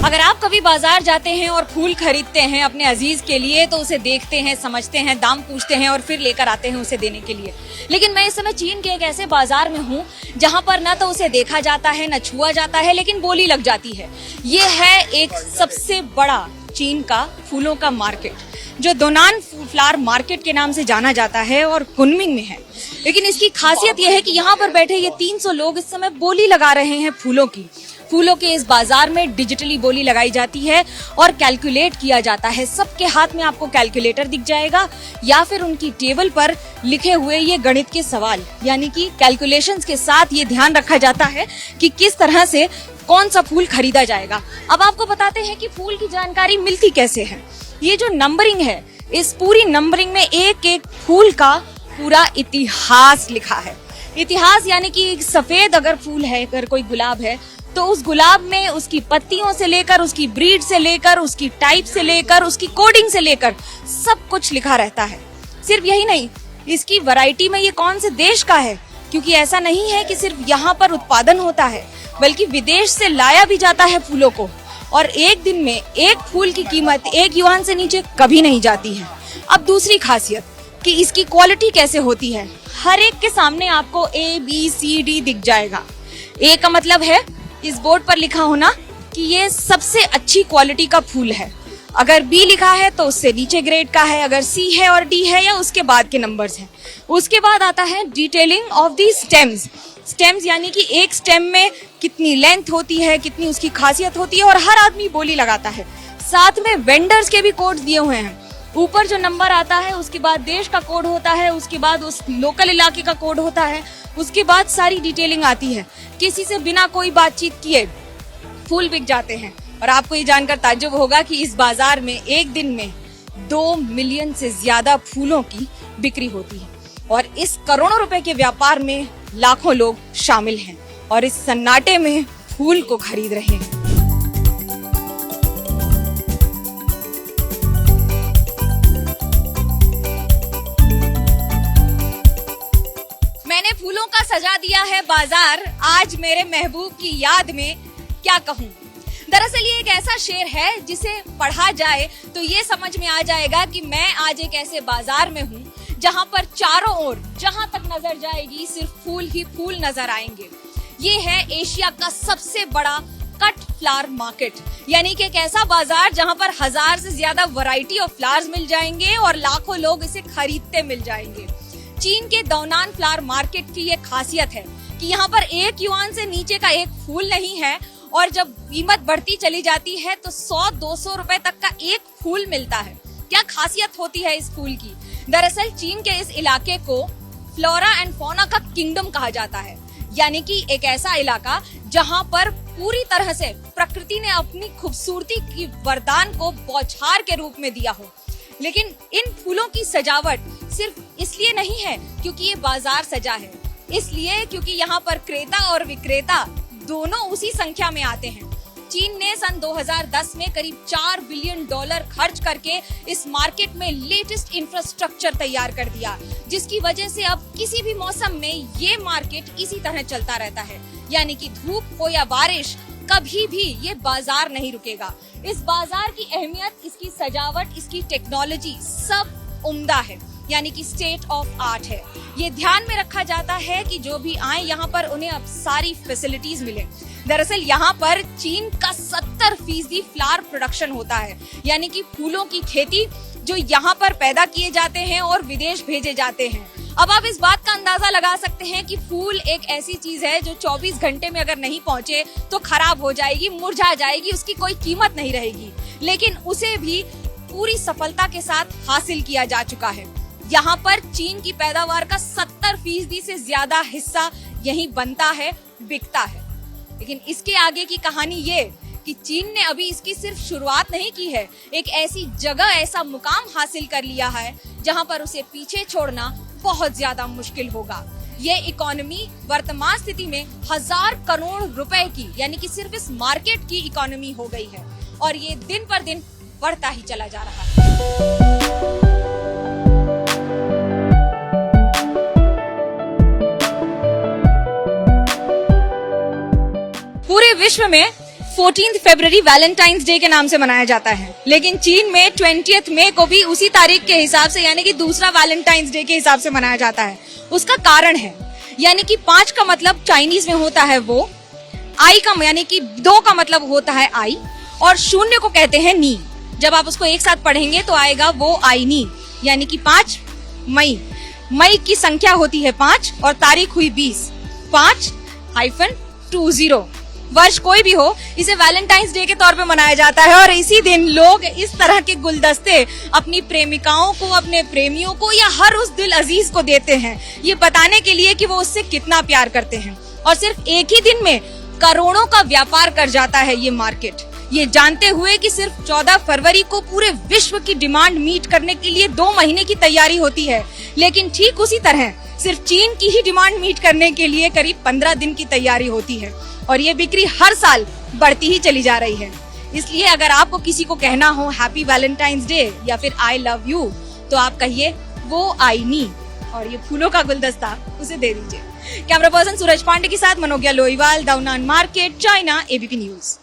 अगर आप कभी बाजार जाते हैं और फूल खरीदते हैं अपने अजीज के लिए तो उसे देखते हैं, समझते हैं, दाम पूछते हैं और फिर लेकर आते हैं उसे देने के लिए। लेकिन मैं इस समय चीन के एक ऐसे बाजार में हूँ जहाँ पर न तो उसे देखा जाता है न छुआ जाता है, लेकिन बोली लग जाती है। ये है एक सबसे बड़ा चीन का फूलों का मार्केट जो दोनान फ्लावर मार्केट के नाम से जाना जाता है और कुनमिंग में है। लेकिन इसकी खासियत यह है कि यहाँ पर बैठे ये 300 लोग इस समय बोली लगा रहे हैं फूलों की। फूलों के इस बाजार में डिजिटली बोली लगाई जाती है और कैलकुलेट किया जाता है। सबके हाथ में आपको कैलकुलेटर दिख जाएगा या फिर उनकी टेबल पर लिखे हुए ये गणित के सवाल, यानी कि कैलकुलेशंस के साथ ये ध्यान रखा जाता है कि किस तरह से कौन सा फूल खरीदा जाएगा। अब आपको बताते हैं कि फूल की जानकारी मिलती कैसे है। ये जो नंबरिंग है, इस पूरी नंबरिंग में एक एक फूल का पूरा इतिहास लिखा है। इतिहास यानी कि सफेद अगर फूल है, अगर कोई गुलाब है तो उस गुलाब में उसकी पत्तियों से लेकर, उसकी ब्रीड से लेकर, उसकी टाइप से लेकर, उसकी कोडिंग से लेकर सब कुछ लिखा रहता है। सिर्फ यही नहीं, इसकी वैरायटी में ये कौन से देश का है, क्योंकि ऐसा नहीं है कि सिर्फ यहाँ पर उत्पादन होता है बल्कि विदेश से लाया भी जाता है फूलों को। और एक दिन में एक फूल की कीमत 1 युआन से नीचे कभी नहीं जाती है। अब दूसरी खासियत कि इसकी क्वालिटी कैसे होती है। हर एक के सामने आपको ABCD दिख जाएगा। A का मतलब है इस बोर्ड पर लिखा होना कि ये सबसे अच्छी क्वालिटी का फूल है। अगर B लिखा है तो उससे नीचे ग्रेड का है, अगर C है और D है या उसके बाद के नंबर्स हैं। उसके बाद आता है detailing of the stems. Stems यानी कि एक स्टेम में कितनी लेंथ होती है, कितनी उसकी खासियत होती है, और हर आदमी बोली लगाता है। साथ में वेंडर्स के भी कोड दिए हुए हैं। ऊपर जो नंबर आता है उसके बाद देश का कोड होता है, उसके बाद उस लोकल इलाके का कोड होता है, उसके बाद सारी डिटेलिंग आती है। किसी से बिना कोई बातचीत किए फूल बिक जाते हैं। और आपको ये जानकर ताज्जुब होगा कि इस बाजार में एक दिन में 2 मिलियन से ज्यादा फूलों की बिक्री होती है और इस करोड़ों रुपए के व्यापार में लाखों लोग शामिल हैं और इस सन्नाटे में फूल को खरीद रहे हैं। मैंने फूलों का सजा दिया है बाजार आज मेरे महबूब की याद में, क्या कहूँ। दरअसल ये एक ऐसा शेर है जिसे पढ़ा जाए तो ये समझ में आ जाएगा कि मैं आज एक ऐसे बाजार में हूँ जहाँ पर चारों ओर जहाँ तक नजर जाएगी सिर्फ फूल ही फूल नजर आएंगे। ये है एशिया का सबसे बड़ा कट फ्लावर मार्केट, यानी कि एक ऐसा बाजार जहाँ पर 1000 से ज्यादा वैरायटी ऑफ फ्लावर्स मिल जाएंगे और लाखों लोग इसे खरीदते मिल जाएंगे। चीन के दोनान फ्लावर मार्केट की ये खासियत है कि यहाँ पर 1 युआन से नीचे का एक फूल नहीं है और जब कीमत बढ़ती चली जाती है तो 100-200 रुपए तक का एक फूल मिलता है। क्या खासियत होती है इस फूल की। दरअसल चीन के इस इलाके को फ्लोरा एंड फौना का किंगडम कहा जाता है, यानी कि एक ऐसा इलाका जहाँ पर पूरी तरह से प्रकृति ने अपनी खूबसूरती की वरदान को बौछार के रूप में दिया हो। लेकिन इन फूलों की सजावट सिर्फ इसलिए नहीं है क्योंकि ये बाजार सजा है, इसलिए क्योंकि यहाँ पर क्रेता और विक्रेता दोनों उसी संख्या में आते हैं। चीन ने सन 2010 में करीब $4 बिलियन खर्च करके इस मार्केट में लेटेस्ट इंफ्रास्ट्रक्चर तैयार कर दिया, जिसकी वजह से अब किसी भी मौसम में ये मार्केट इसी तरह चलता रहता है, यानी कि धूप हो या बारिश कभी भी ये बाजार नहीं रुकेगा। इस बाजार की अहमियत, इसकी सजावट, इसकी टेक्नोलॉजी सब उम्दा है, यानी कि स्टेट ऑफ आर्ट है। ये ध्यान में रखा जाता है कि जो भी आए यहाँ पर उन्हें अब सारी फैसिलिटीज मिले। दरअसल यहाँ पर चीन का 70% फ्लावर प्रोडक्शन होता है, यानी कि फूलों की खेती जो यहाँ पर पैदा किए जाते हैं और विदेश भेजे जाते हैं। अब आप इस बात का अंदाजा लगा सकते हैं कि फूल एक ऐसी चीज है जो 24 घंटे में अगर नहीं पहुंचे तो खराब हो जाएगी, मुरझा जाएगी, उसकी कोई कीमत नहीं रहेगी। लेकिन उसे भी पूरी सफलता के साथ हासिल किया जा चुका है। यहाँ पर चीन की पैदावार का 70% से ज्यादा हिस्सा यहीं बनता है, बिकता है। लेकिन इसके आगे की कहानी ये कि चीन ने अभी इसकी सिर्फ शुरुआत नहीं की है, एक ऐसी जगह, ऐसा मुकाम हासिल कर लिया है जहाँ पर उसे पीछे छोड़ना बहुत ज्यादा मुश्किल होगा। ये इकोनॉमी वर्तमान स्थिति में 1000 करोड़ रुपए की, यानी कि सिर्फ इस मार्केट की इकोनॉमी हो गई है और ये दिन पर दिन बढ़ता ही चला जा रहा है। पूरे विश्व में 14 फरवरी वैलेंटाइंस डे के नाम से मनाया जाता है, लेकिन चीन में 20 मई को भी उसी तारीख के हिसाब से यानी कि दूसरा वैलेंटाइंस डे के हिसाब से मनाया जाता है। उसका कारण है यानी कि 5 का मतलब चाइनीज में होता है वो, आई का यानी कि 2 का मतलब होता है आई, और 0 को कहते हैं नी। जब आप उसको एक साथ पढ़ेंगे तो आएगा वो आई नी, यानी कि 5 मई। मई की संख्या होती है 5 और तारीख हुई 20, 5-20। वर्ष कोई भी हो, इसे वैलेंटाइंस डे के तौर पे मनाया जाता है और इसी दिन लोग इस तरह के गुलदस्ते अपनी प्रेमिकाओं को, अपने प्रेमियों को या हर उस दिल अजीज को देते हैं, ये बताने के लिए कि वो उससे कितना प्यार करते हैं। और सिर्फ एक ही दिन में करोड़ों का व्यापार कर जाता है ये मार्केट, ये जानते हुए कि सिर्फ 14 फरवरी को पूरे विश्व की डिमांड मीट करने के लिए 2 महीने की तैयारी होती है, लेकिन ठीक उसी तरह सिर्फ चीन की ही डिमांड मीट करने के लिए करीब 15 दिन की तैयारी होती है और ये बिक्री हर साल बढ़ती ही चली जा रही है। इसलिए अगर आपको किसी को कहना हो हैप्पी वैलेंटाइंस डे या फिर आई लव यू, तो आप कहिए वो आई नी, और ये फूलों का गुलदस्ता उसे दे दीजिए। कैमरा पर्सन सूरज पांडे के साथ Manogya Loiwal, Dounan market, China, ABP news.